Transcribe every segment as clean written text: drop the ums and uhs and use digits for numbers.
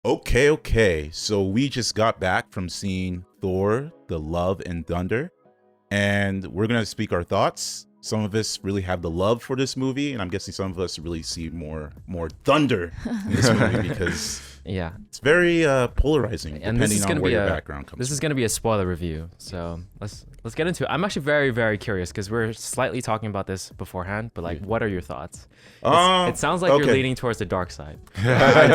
Okay. So we just got back from seeing Thor, The Love and Thunder, and we're gonna speak our thoughts. Some of us really have the love for this movie, and I'm guessing some of us really see more thunder in this movie because Yeah, it's very polarizing and this is depending gonna on where be your a background comes this from. is gonna be a spoiler review. So let's get into it. I'm actually very curious because we're slightly talking about this beforehand. But like, what are your thoughts? It sounds like you're okay. leaning towards the dark side. I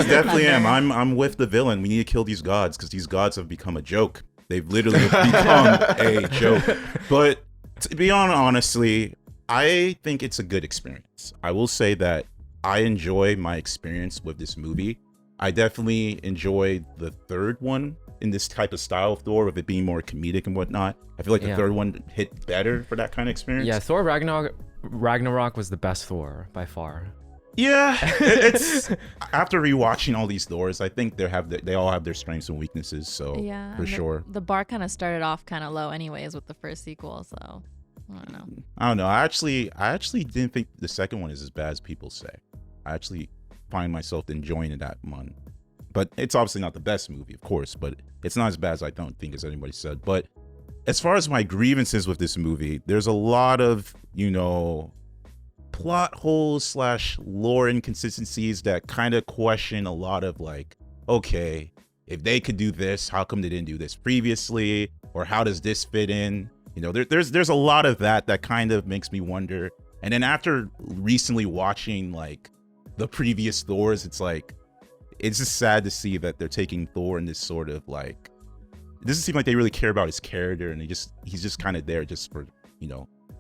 definitely am. I'm with the villain. We need to kill these gods because these gods have become a joke. They've literally become a joke. But to be honestly, I think it's a good experience. I will say that I enjoy my experience with this movie. I definitely enjoyed the third one in this type of style of Thor, with it being more comedic and whatnot. I feel like the third one hit better for that kind of experience. Yeah, Thor Ragnarok was the best Thor by far. Yeah, it's after rewatching all these Thors, I think they all have their strengths and weaknesses. So Yeah, for sure. The bar kind of started off kind of low, anyways, with the first sequel. So I don't know. I actually didn't think the second one is as bad as people say. I actually find myself enjoying that one, but it's obviously not the best movie, of course. But it's not as bad as I don't think as anybody said. But as far as my grievances with this movie, there's a lot of plot holes / lore inconsistencies that kind of question a lot of like, okay, if they could do this, how come they didn't do this previously, or how does this fit in? There's a lot of that kind of makes me wonder. And then after recently watching like the previous Thors, it's like, it's just sad to see that they're taking Thor in this sort of like, it doesn't seem like they really care about his character, and he's just kind of there just for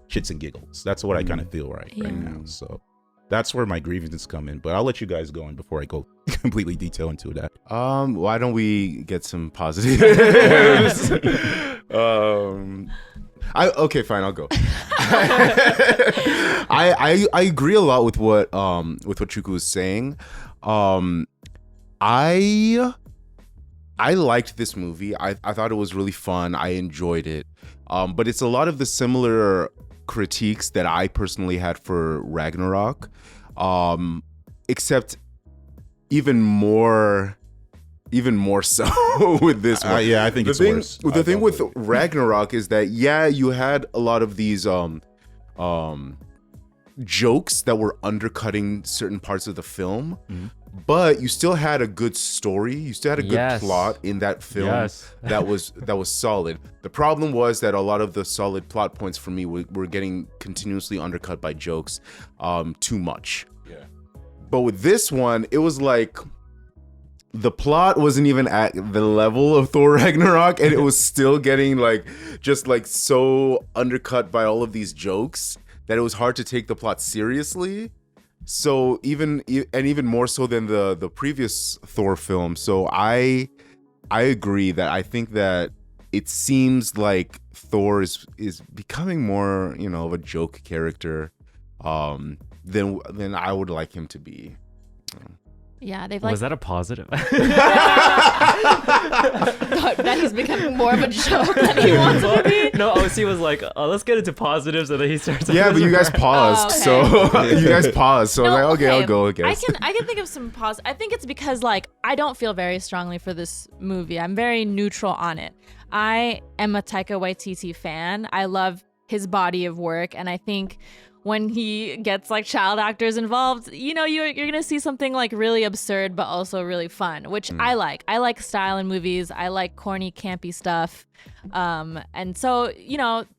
shits and giggles. That's what I kind of feel right now. So that's where my grievances come in. But I'll let you guys go in before I go completely detail into that. Why don't we get some positives? Okay, fine, I'll go. I agree a lot with what Chuku was saying. I liked this movie. I thought it was really fun. I enjoyed it. But it's a lot of the similar critiques that I personally had for Ragnarok, except even more so with this one. Yeah, I think it's worse. The thing with Ragnarok is that you had a lot of these jokes that were undercutting certain parts of the film. Mm-hmm. But you still had a good story. You still had a good plot in that film that was solid. The problem was that a lot of the solid plot points for me were getting continuously undercut by jokes too much. Yeah. But with this one, it was like the plot wasn't even at the level of Thor Ragnarok, and it was still getting just so undercut by all of these jokes that it was hard to take the plot seriously. So even more so than the previous Thor film. So I agree that I think that it seems like Thor is becoming more of a joke character than I would like him to be. Yeah, they've Was that a positive? that he's becoming more of a joke than he wants to be. No, OC was like, let's get into positives, and then he starts. Yeah, but you guys paused, so you guys paused. So I was like, okay, I'll go. I guess I can think of some pause. I think it's because I don't feel very strongly for this movie. I'm very neutral on it. I am a Taika Waititi fan. I love his body of work, and I think when he gets child actors involved, you're gonna see something really absurd but also really fun, which I like. I like style in movies. I like corny, campy stuff. And so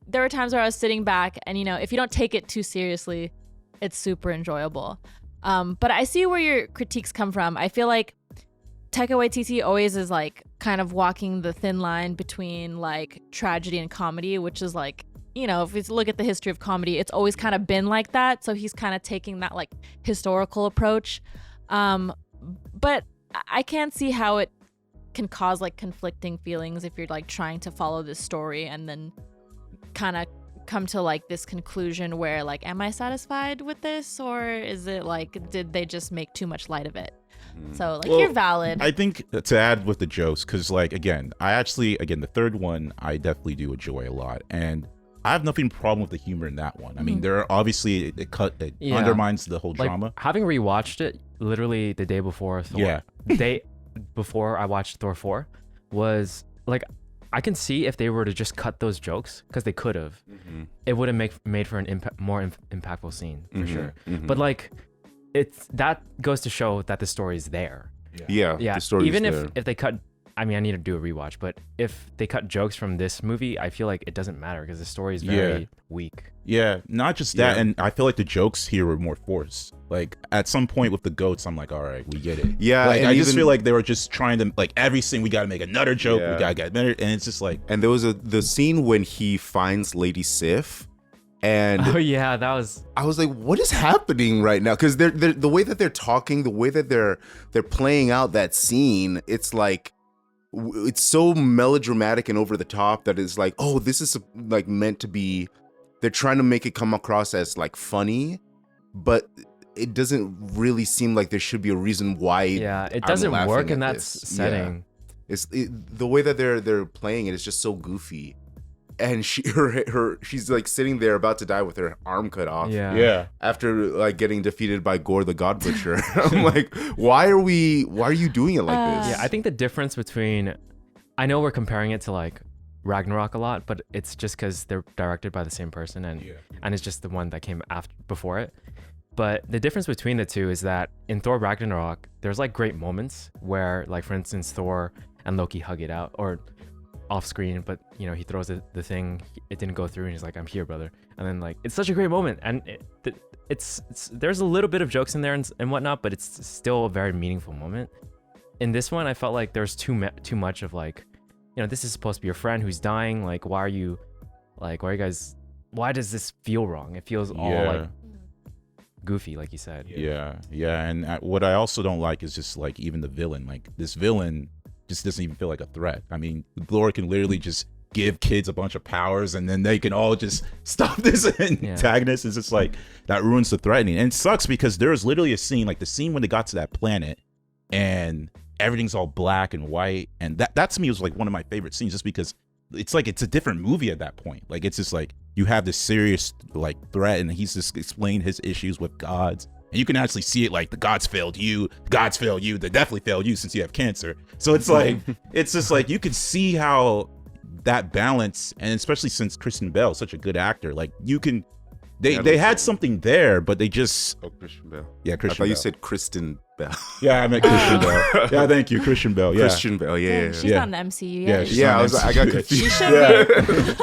there were times where I was sitting back, and if you don't take it too seriously, it's super enjoyable. But I see where your critiques come from. I feel like Taika Waititi always is kind of walking the thin line between tragedy and comedy, which is if we look at the history of comedy, it's always kind of been like that. So he's kind of taking that historical approach. But I can't see how it can cause conflicting feelings if you're trying to follow this story and then kind of come to this conclusion where am I satisfied with this, or is it did they just make too much light of it? So you're valid. I think to add with the jokes, because again, the third one I definitely do enjoy a lot, and I have nothing problem with the humor in that one. I mean, there are obviously it undermines the whole drama. Having rewatched it literally the day before Thor, before I watched Thor 4 was like, I can see if they were to just cut those jokes, because they could have, it would have made for an more impactful scene for sure. But like, that goes to show that the story is there. Yeah. The story even is there. if they cut, I mean, I need to do a rewatch, but if they cut jokes from this movie, I feel like it doesn't matter because the story is very weak. Yeah, not just that, and I feel like the jokes here were more forced. Like at some point with the goats, I'm like, all right, we get it. Yeah, like and I just feel like they were just trying to like every scene we got to make another joke, we gotta get better, and it's just like. And there was the scene when he finds Lady Sif, and that was. I was like, what is happening right now? Because they're the way that they're talking, the way that they're playing out that scene, it's like. It's so melodramatic and over the top that it's like, oh, this is like meant to be. They're trying to make it come across as like funny, but it doesn't really seem like there should be a reason why. Yeah, it doesn't work in that setting. Yeah. The way that they're playing it is just so goofy, and she's like sitting there about to die with her arm cut off. Yeah. After like getting defeated by Gorr the God Butcher, I'm like, why are you doing it like this? Yeah, I think the difference between, I know we're comparing it to like Ragnarok a lot, but it's just because they're directed by the same person, and it's just the one that came before it. But the difference between the two is that in Thor Ragnarok, there's like great moments where, like for instance, Thor and Loki hug it out, or off screen, but you know, he throws the thing, it didn't go through, and he's like, I'm here, brother. And then like, it's such a great moment, and it's there's a little bit of jokes in there and whatnot, but it's still a very meaningful moment. In this one, I felt like there's too much of like, you know, this is supposed to be your friend who's dying, like why are you guys, why does this feel wrong? It feels all like goofy, like you said. And what I also don't like is just like even the villain, like this villain just doesn't even feel like a threat. I mean, Gorr can literally just give kids a bunch of powers and then they can all just stop this antagonist. It's just like, that ruins the threatening. And it sucks because there was literally a scene, like the scene when they got to that planet and everything's all black and white. And that to me was like one of my favorite scenes, just because it's like, it's a different movie at that point. Like, it's just like, you have this serious like threat and he's just explaining his issues with gods. And you can actually see it, like the gods failed you, they definitely failed you since you have cancer. So it's like, it's just like, you could see how that balance, and especially since Kristen Bell is such a good actor, like you can, they had something there, but they just. Oh, Christian Bell. Yeah, Christian I thought Bell. you said Kristen Bell. Yeah, I meant Christian Bell. Yeah, thank you, Christian Bell. Yeah. Christian Bell, yeah. She's not in the MCU yet. Yeah, I got confused. She should be.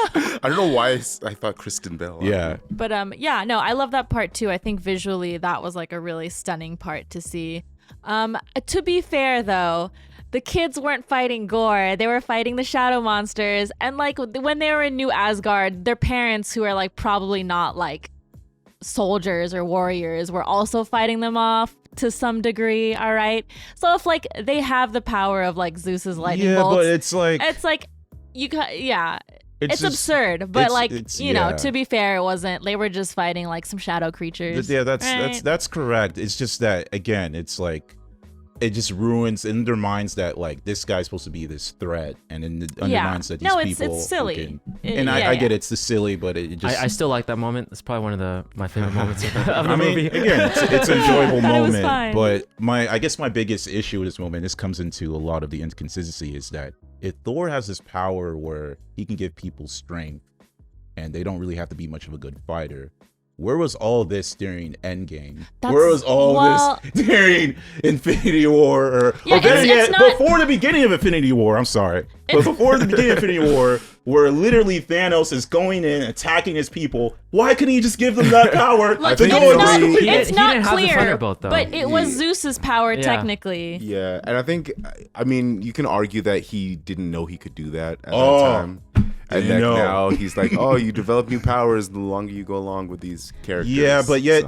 I don't know why I thought Kristen Bell. Yeah. But no, I love that part too. I think visually that was like a really stunning part to see. To be fair though, the kids weren't fighting Gorr. They were fighting the shadow monsters. And like when they were in New Asgard, their parents, who are like probably not like soldiers or warriors, were also fighting them off to some degree. All right. So if like they have the power of like Zeus's lightning bolts, but it's like you got, it's just absurd, but it's know, to be fair, it wasn't. They were just fighting like some shadow creatures. Yeah, that's correct. It's just that again, it's like it just ruins and undermines that like this guy's supposed to be this threat, and then it undermines that these people. It's silly. I get it's the silly, but it just. I still like that moment. It's probably one of my favorite moments of the movie. Again, it's an enjoyable moment, fine. but I guess my biggest issue with this moment, this comes into a lot of the inconsistency, is that if Thor has this power where he can give people strength and they don't really have to be much of a good fighter, where was all this during Endgame? Where was all this during Infinity War? Or before the beginning of Infinity War, I'm sorry. But before the beginning of Infinity War, where literally Thanos is going in, attacking his people, why couldn't he just give them that power to go and It's not clear, but it was Zeus's power technically. Yeah, and I think, I mean, you can argue that he didn't know he could do that at that time. And then now he's like, oh, you develop new powers the longer you go along with these characters. Yeah, but yet,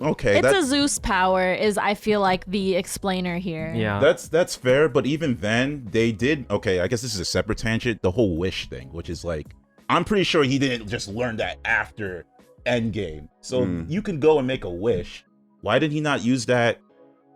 okay. It's a Zeus power is, I feel like, the explainer here. Yeah. That's fair, but even then, they did, okay, I guess this is a separate tangent, the whole wish thing, which is like, I'm pretty sure he didn't just learn that after Endgame. So you can go and make a wish. Why did he not use that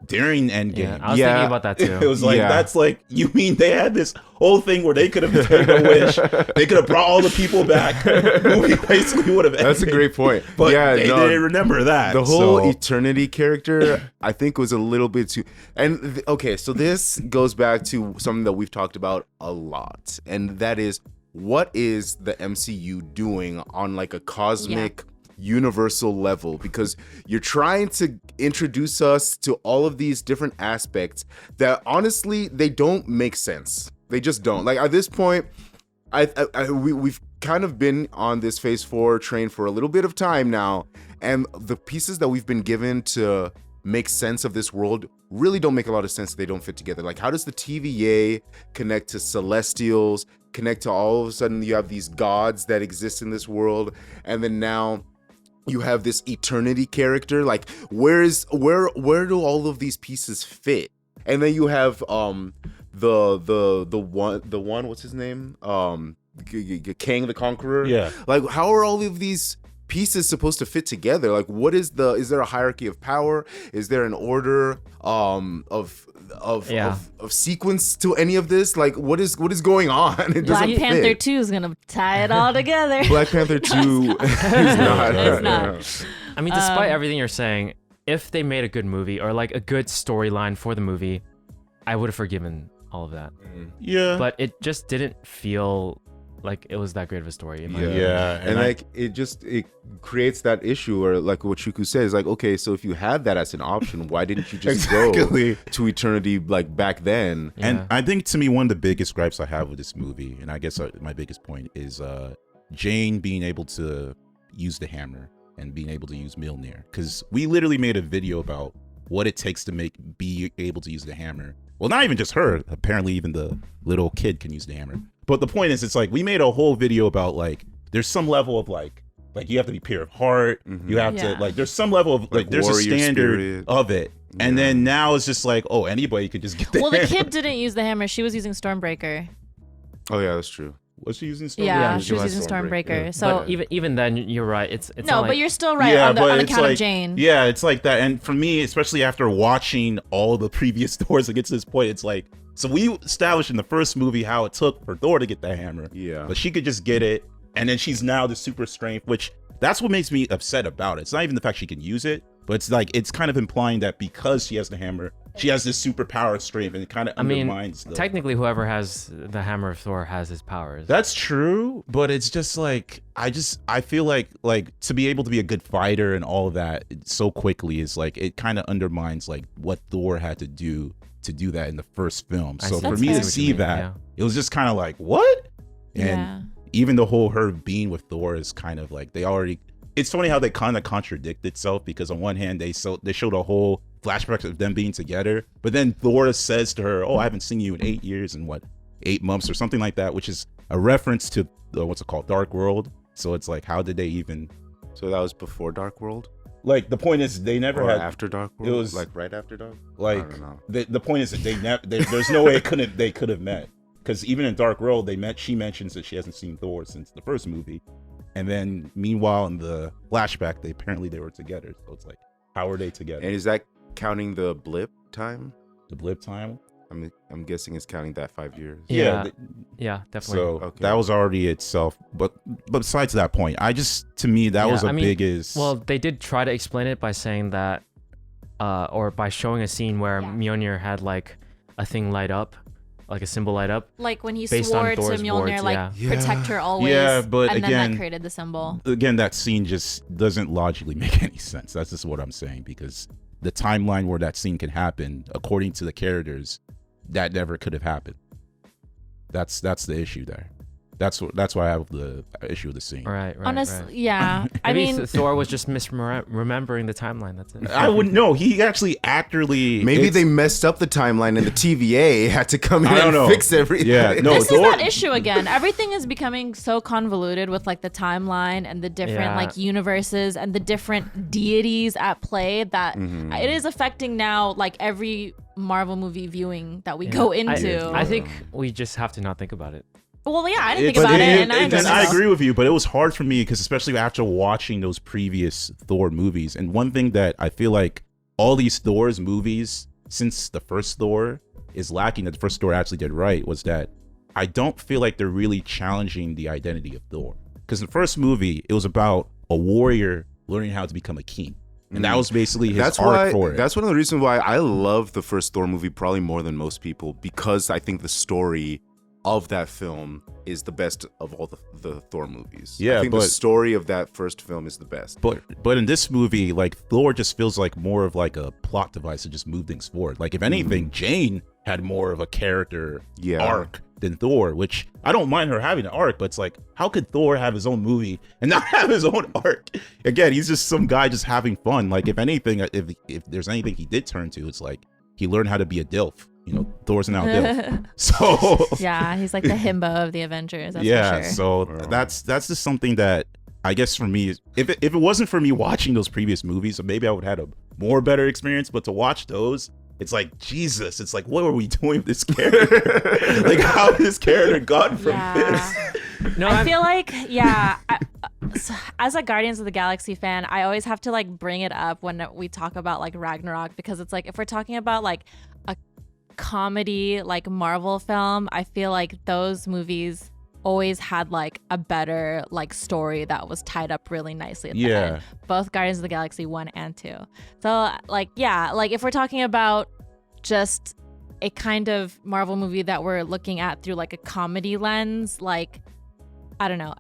during Endgame. Yeah, I was thinking about that too. It was like, that's like, you mean they had this whole thing where they could have taken a wish, they could have brought all the people back, movie basically would have ended. That's a great point. But they didn't remember that. The whole eternity character, I think, was a little bit too. And okay, so this goes back to something that we've talked about a lot, and that is, what is the MCU doing on like a cosmic universal level? Because you're trying to introduce us to all of these different aspects that honestly they don't make sense. They just don't. Like at this point, we've kind of been on this Phase 4 train for a little bit of time now, and the pieces that we've been given to make sense of this world really don't make a lot of sense. They don't fit together. Like, how does the TVA connect to Celestials, connect to all of a sudden you have these gods that exist in this world, and then now you have this eternity character? Like, where do all of these pieces fit? And then you have the one, what's his name, Kang the Conqueror. Yeah, like, how are all of these pieces supposed to fit together? Like, is there a hierarchy of power? Is there an order of sequence to any of this? Like, what is going on? It Black doesn't Panther fit. 2 is gonna tie it all together. Black Panther 2 is not. It's not. I mean, despite everything you're saying, if they made a good movie or like a good storyline for the movie, I would have forgiven all of that. Yeah, but it just didn't feel like it was that great of a story. And like it creates that issue, or like what Shuku says, like, okay, so if you had that as an option, why didn't you just go to eternity like back then? Yeah. And I think, to me, one of the biggest gripes I have with this movie, and I guess my biggest point, is Jane being able to use the hammer and being able to use Mjolnir, because we literally made a video about what it takes to be able to use the hammer. Well, not even just her, apparently even the little kid can use the hammer. But the point is, it's like, we made a whole video about like, there's some level of like you have to be pure of heart. You have to like, there's some level of like there's a standard spirit of it. And then now it's just like, oh, anybody could just get the hammer. The kid didn't use the hammer. She was using Stormbreaker. Oh yeah, that's true. Was she using Stormbreaker? Yeah, she was using Stormbreaker. Yeah. So but even then, you're right. It's no, but you're still right on account of Jane. Yeah, it's like that. And for me, especially after watching all the previous Thors to get to this point, it's like, so we established in the first movie how it took for Thor to get the hammer. Yeah, but she could just get it, and then she's now the super strength, which that's what makes me upset about it. It's not even the fact she can use it, but it's like, it's kind of implying that because she has the hammer, she has this superpower strength, and it kind of undermines. Technically, whoever has the hammer of Thor has his powers. That's true, but it's just like, I feel like to be able to be a good fighter and all of that so quickly is like, it kind of undermines like what Thor had to do that in the first film. So for me to see that, it was just kind of like, what? And even the whole her being with Thor is kind of like, it's funny how they kind of contradict itself, because on one hand they showed a whole flashback of them being together, but then Thor says to her, oh, I haven't seen you in 8 years and 8 months or something like that, which is a reference to what's it called, Dark World. So it's like, how did they even? So that was before Dark World? Like, the point is, they never had after Dark World. It was like right after Dark. Like, I don't know. The point is that there's no way they could have met, because even in Dark World she mentions that she hasn't seen Thor since the first movie, and then meanwhile in the flashback they were together. So it's like, how are they together? And is that counting the blip time? The blip time? I'm guessing it's counting that 5 years. Yeah, definitely. So that was already itself. But besides that point, to me that was biggest. Well, they did try to explain it by saying that, or by showing a scene where Mjolnir had like a thing light up, like a symbol light up. Like when he swore to Mjolnir, protect her always. Yeah, but and again, then that created the symbol. Again, that scene just doesn't logically make any sense. That's just what I'm saying, because the timeline where that scene can happen, according to the characters, that never could have happened. That's the issue there. That's why I have the issue with the scene. Right. Honestly, yeah. I mean, Thor was just remembering the timeline. That's it. I wouldn't know. He actually maybe they messed up the timeline and the TVA had to come in and fix everything. Yeah, no. This is that issue again. Everything is becoming so convoluted with like the timeline and the different like universes and the different deities at play that it is affecting now like every Marvel movie viewing that we go into. I think we just have to not think about it. Well, yeah, I didn't think about it, and I agree with you, but it was hard for me, because especially after watching those previous Thor movies, and one thing that I feel like all these Thor's movies since the first Thor is lacking, that the first Thor actually did right, was that I don't feel like they're really challenging the identity of Thor. Because in the first movie, it was about a warrior learning how to become a king. And that was basically his arc for it. That's one of the reasons why I love the first Thor movie probably more than most people, because I think the story of that film is the best of all the Thor movies. Yeah, I think the story of that first film is the best. But in this movie, like, Thor just feels like more of like a plot device to just move things forward. Like, if anything, Jane had more of a character arc than Thor, which I don't mind her having an arc, but it's like, how could Thor have his own movie and not have his own arc? Again, he's just some guy just having fun. Like, if anything, if there's anything he did turn to, it's like he learned how to be a DILF. You know, Thor's now DILF. So yeah, he's like the himbo of the Avengers. That's yeah, for sure. so that's just something that I guess for me, if it wasn't for me watching those previous movies, maybe I would have had a more better experience. But to watch those, it's like, Jesus, it's like, what were we doing with this character? Like, how did this character gotten from this? No, I feel like, so as a Guardians of the Galaxy fan, I always have to like bring it up when we talk about like Ragnarok, because it's like, if we're talking about like a comedy like Marvel film, I feel like those movies always had like a better like story that was tied up really nicely at the end. Both Guardians of the Galaxy 1 and 2. So like, like if we're talking about just a kind of Marvel movie that we're looking at through like a comedy lens, like, I don't know,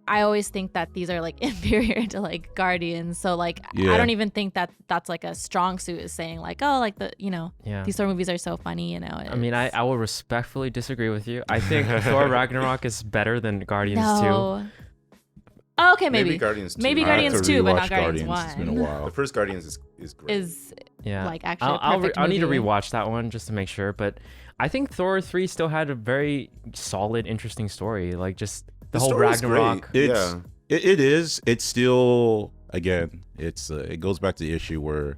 I always think that these are like inferior to like Guardians. So like, I don't even think that that's like a strong suit, is saying like, oh, like these Thor movies are so funny, you know. I mean, I will respectfully disagree with you. I think Thor Ragnarok is better than Guardians 2. Oh, okay, maybe Guardians 2. Maybe Guardians 2, but not Guardians 1. It's been a while. The first Guardians is great. Like actually a perfect I'll need to movie. rewatch that one just to make sure. But I think Thor 3 still had a very solid, interesting story. Like, just the whole Ragnarok. It is. It's still, again, it goes back to the issue where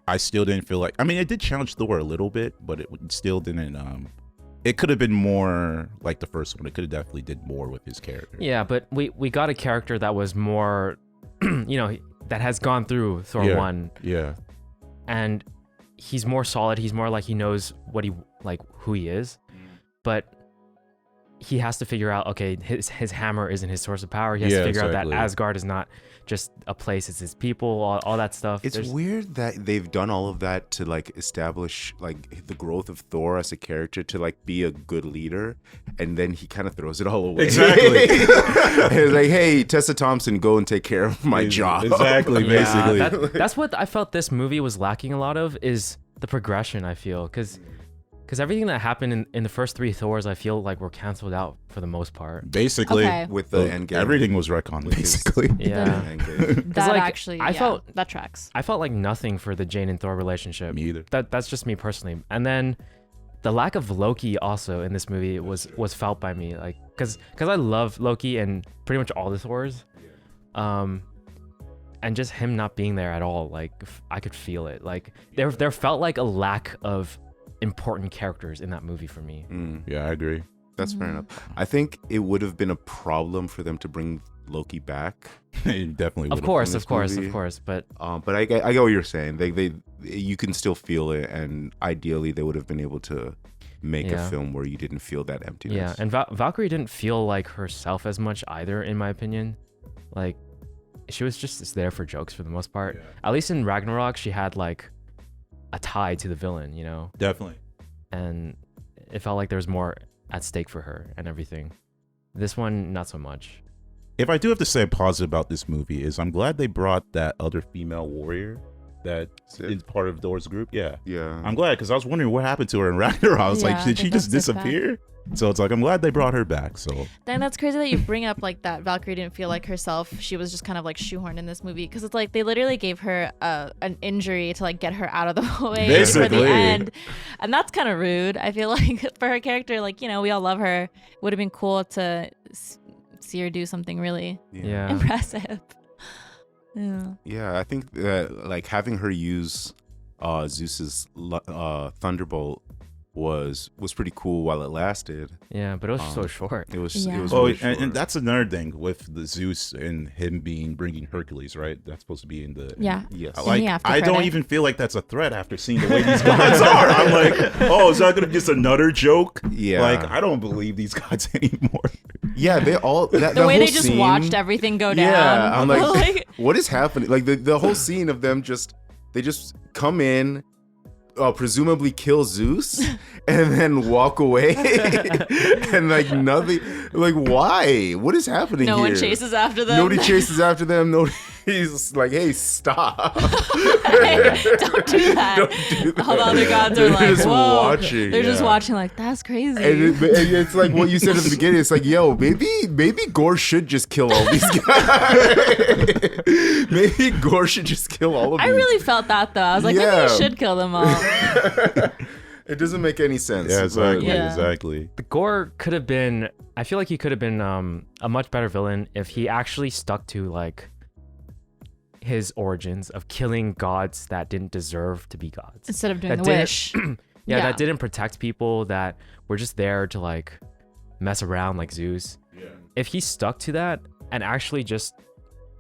I still didn't feel like, I mean, it did challenge Thor a little bit, but it still didn't. It could have been more like the first one. It could have definitely did more with his character. Yeah, but we got a character that was more, that has gone through Thor 1. Yeah. And he's more solid. He's more like, he knows who he is. But he has to figure out, okay, his hammer isn't his source of power. He has to figure out that Asgard is not just a place, it's his people, all that stuff. It's weird that they've done all of that to like establish like the growth of Thor as a character, to like be a good leader, and then he kind of throws it all away. Exactly. It's like, hey, Tessa Thompson, go and take care of my job. Exactly, basically. That's what I felt this movie was lacking a lot of, is the progression, I feel, because everything that happened in the first 3 Thors, I feel like were canceled out for the most part. Basically, with the Endgame, everything was retconned, basically. That tracks. I felt like nothing for the Jane and Thor relationship. Me either. That's just me personally. And then the lack of Loki also in this movie was felt by me, like, because I love Loki and pretty much all the Thors, and just him not being there at all, like, I could feel it. Like, there felt like a lack of important characters in that movie for me. Yeah, I agree. That's fair enough. I think it would have been a problem for them to bring Loki back. It definitely would. Of course. But I get what you're saying. They you can still feel it, and ideally they would have been able to make a film where you didn't feel that emptiness. Yeah, and Valkyrie didn't feel like herself as much either, in my opinion. Like, she was just there for jokes for the most part. Yeah. At least in Ragnarok, she had like a tie to the villain, you know? Definitely. And it felt like there was more at stake for her and everything. This one, not so much. If I do have to say positive about this movie, is I'm glad they brought that other female warrior that is part of Thor's group. Yeah. I'm glad, because I was wondering what happened to her in Ragnarok. I was like, did she just disappear? So it's like, I'm glad they brought her back. So then that's crazy that you bring up like that Valkyrie didn't feel like herself. She was just kind of like shoehorned in this movie, because it's like they literally gave her an injury to like get her out of the way basically for the end, and that's kind of rude. I feel like for her character, like, you know, we all love her. It would have been cool to see her do something really impressive. I think that like having her use Zeus's thunderbolt was pretty cool while it lasted. Yeah, but it was so short. It was Yeah. really short. and that's another thing with the Zeus and him bringing Hercules, right? That's supposed to be in the Yeah. Yes. Like, In the after I don't credit. even feel like that's a threat after seeing the way these gods are. I'm like, oh, is that gonna be just another joke? Yeah. Like, I don't believe these gods anymore. Yeah, they all The way they just watched everything go down. Yeah, I'm like, Like, what is happening? Like the whole scene of them they just come in, presumably kill Zeus, and then walk away, and like nothing. Like, why? What is happening no here? one chases after them. Nobody chases after them. Nobody's like, hey, stop. Hey, don't do that. Don't do that. All the other gods are They're like, just whoa. watching, They're just yeah. watching like, that's crazy. And it's like what you said at the beginning. It's like, yo, maybe Gorr should just kill all these guys. Maybe Gorr should just kill all of them. I really felt that though. I was like, maybe Yeah. you should kill them all. It doesn't make any sense. Yeah, exactly, Yeah. exactly. The Gorr could have been. I feel like he could have been a much better villain if he actually stuck to like his origins of killing gods that didn't deserve to be gods. Instead of doing That the didn't- wish. Yeah, that didn't protect people, that were just there to like mess around like Zeus. Yeah. If he stuck to that and actually just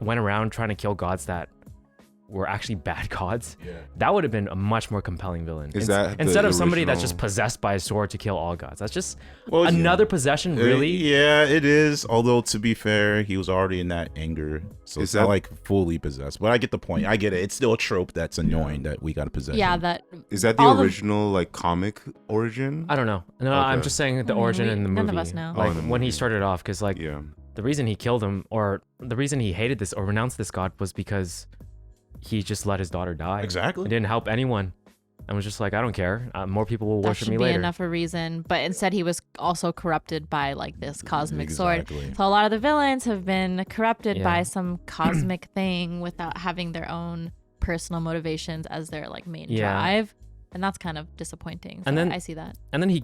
went around trying to kill gods that were actually bad gods, Yeah. that would have been a much more compelling villain. Is that the instead of somebody that's original- just possessed by a sword to kill all gods? That's just Well, another possession, really. Yeah, it is. Although to be fair, he was already in that anger, so Is it's that- not like fully possessed. But I get the point. I get it. It's still a trope that's annoying that we got to possess. Yeah, him. that. Is that the all the- original like comic origin? I don't know. No, I'm Okay. just saying the origin in the movie. None of us know. Like in the when he movie. started off, because like Yeah. the reason he killed him, or the reason he hated this or renounced this god, was because he just let his daughter die. exactly. It didn't help anyone, and was just like, I don't care. More people will That worship should me be later. enough a reason, but instead he was also corrupted by like this cosmic sword. Exactly. So a lot of the villains have been corrupted Yeah. by some cosmic thing without having their own personal motivations as their like main Yeah. drive, and that's kind of disappointing. So And then- I see that. And then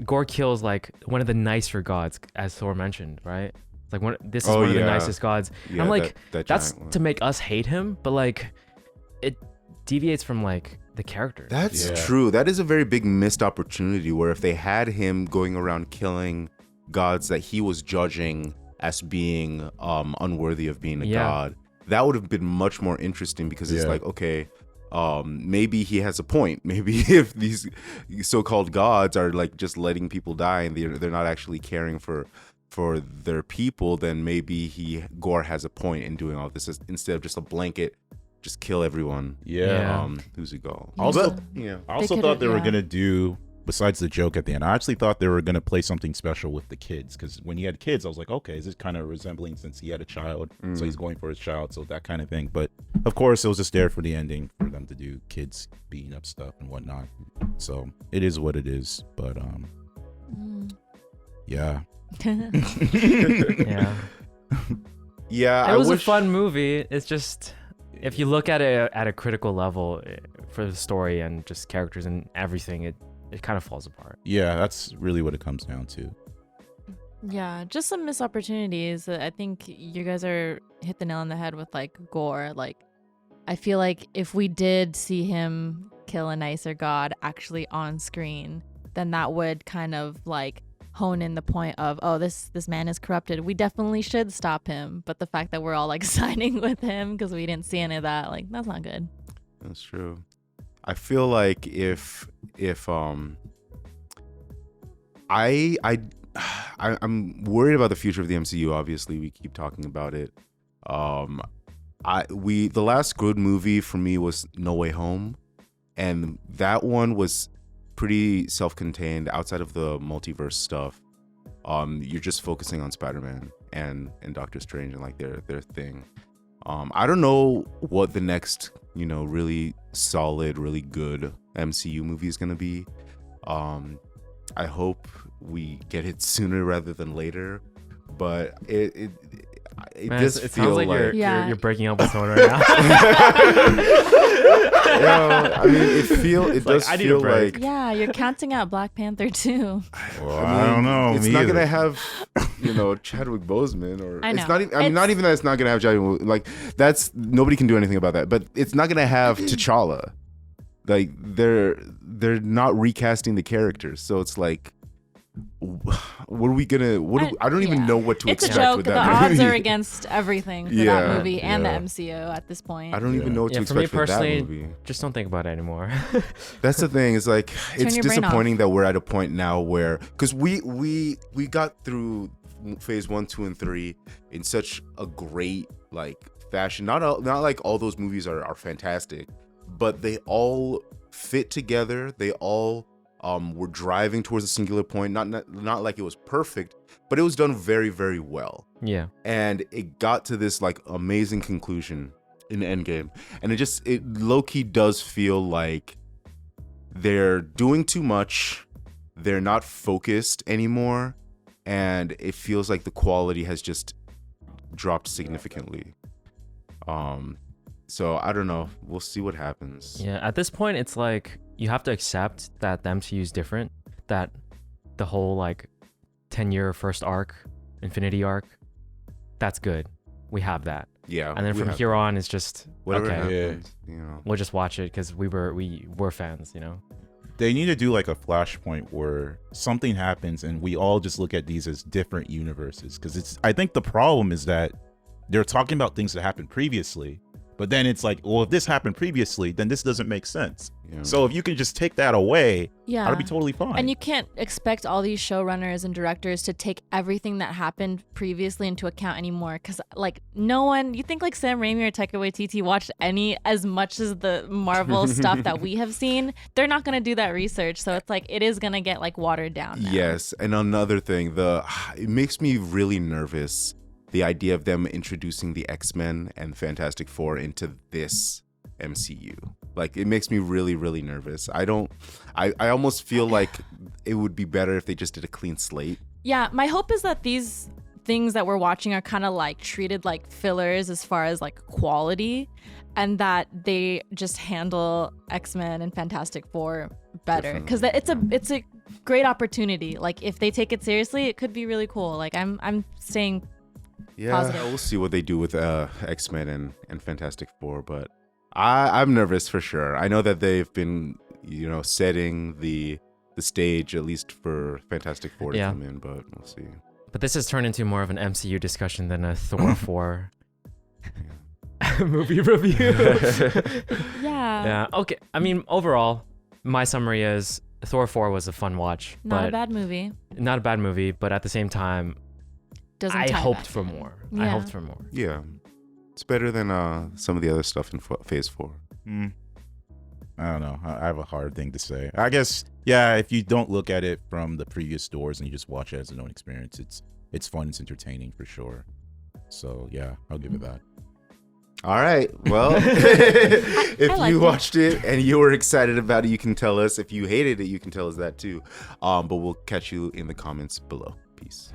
Gorr kills like one of the nicer gods, as Thor mentioned, right? It's like this is Oh, one of the yeah. nicest gods. Yeah, I'm like, that that's giant one. to make us hate him, but like, it deviates from like the character. That's Yeah. true. That is a very big missed opportunity where if they had him going around killing gods that he was judging as being unworthy of being a Yeah. god, that would have been much more interesting because it's Yeah. like, okay, maybe he has a point. Maybe if these so-called gods are like just letting people die and they're not actually caring for their people, then maybe Gorr has a point in doing all this instead of just a blanket, just kill everyone. Yeah. Who's it go? Also- But, yeah. I also could've- thought they were yeah. gonna do, besides the joke at the end, I actually thought they were gonna play something special with the kids, because when he had kids, I was like, okay, is this kind of resembling since he had a child, so he's going for his child, so that kind of thing. But of course, it was just there for the ending for them to do kids beating up stuff and whatnot. So it is what it is. But yeah. Yeah. Yeah, It was a wish- fun movie. It's just, if you look at it at a critical level for the story and just characters and everything, it kind of falls apart. Yeah, that's really what it comes down to. Yeah, just some missed opportunities. I think you guys are hit the nail on the head with like Gorr. Like, I feel like if we did see him kill a nicer god actually on screen, then that would kind of like hone in the point of, oh, this man is corrupted. We definitely should stop him. But the fact that we're all like siding with him because we didn't see any of that, like, that's not good. That's true. I feel like if I'm worried about the future of the MCU. Obviously, we keep talking about it. The last good movie for me was No Way Home, and that one was pretty self-contained outside of the multiverse stuff. You're just focusing on Spider-Man and Doctor Strange and like their thing. I don't know what the next, really solid, really good MCU movie is gonna be. I hope we get it sooner rather than later, but it Man, does it feel sounds like like Yeah. you're breaking up with someone right now. I mean, it does I need a feel break. like Yeah, you're counting out Black Panther too. Well, I don't know. It's me not either. gonna have, Chadwick Boseman, or I know. it's not even. Not even that it's not gonna have Chadwick. Like, that's nobody can do anything about that. But it's not gonna have T'Challa. Like they're not recasting the characters, so it's like, what are we gonna? I don't even know what to expect with that movie. It's a joke. The odds are movie. against everything for that movie and the MCU at this point. I don't even know what to expect for that movie. Just don't think about it anymore. That's the thing. It's like it's disappointing that we're at a point now where, because we got through phase 1, 2, and 3 in such a great like fashion. Not like all those movies are fantastic, but they all fit together. They all were driving towards a singular point. Not like it was perfect, but it was done very, very well. Yeah. And it got to this like amazing conclusion in Endgame, and it low-key does feel like they're doing too much. They're not focused anymore, and it feels like the quality has just dropped significantly. So I don't know. We'll see what happens. Yeah, at this point, it's like you have to accept that the MCU is different. That the whole like 10-year first arc, Infinity arc, that's good. We have that. Yeah. And then from here on, it's just whatever okay. happens. You know. We'll just watch it because we were fans. You know. They need to do like a flashpoint where something happens and we all just look at these as different universes. Because I think the problem is that they're talking about things that happened previously. But then it's like, well, if this happened previously, then this doesn't make sense. Yeah. So if you can just take that away, that'll be totally fine. And you can't expect all these showrunners and directors to take everything that happened previously into account anymore. Because like no one, you think like Sam Raimi or Taika Waititi watched as much as the Marvel stuff that we have seen? They're not going to do that research. So it's like, it is going to get like watered down now. Yes. And another thing, it makes me really nervous. The idea of them introducing the X-Men and Fantastic Four into this MCU. Like, it makes me really, really nervous. I almost feel like it would be better if they just did a clean slate. Yeah, my hope is that these things that we're watching are kind of like treated like fillers as far as like quality, and that they just handle X-Men and Fantastic Four better. Because it's a great opportunity. Like, if they take it seriously, it could be really cool. Like, I'm staying positive. We'll see what they do with X-Men and Fantastic Four, but I'm nervous for sure. I know that they've been, setting the stage at least for Fantastic Four to come in, but we'll see. But this has turned into more of an MCU discussion than a Thor 4 movie review. Yeah. Okay. I mean, overall, my summary is Thor 4 was a fun watch. Not a bad movie. Not a bad movie, but at the same time, I hoped for more. Yeah. I hoped for more. Yeah. It's better than some of the other stuff in Phase 4. I don't know. I have a hard thing to say. I guess, if you don't look at it from the previous doors and you just watch it as an own experience, it's fun, it's entertaining for sure. So, I'll give it that. All right. Well, if you watched it and you were excited about it, you can tell us. If you hated it, you can tell us that too. But we'll catch you in the comments below. Peace.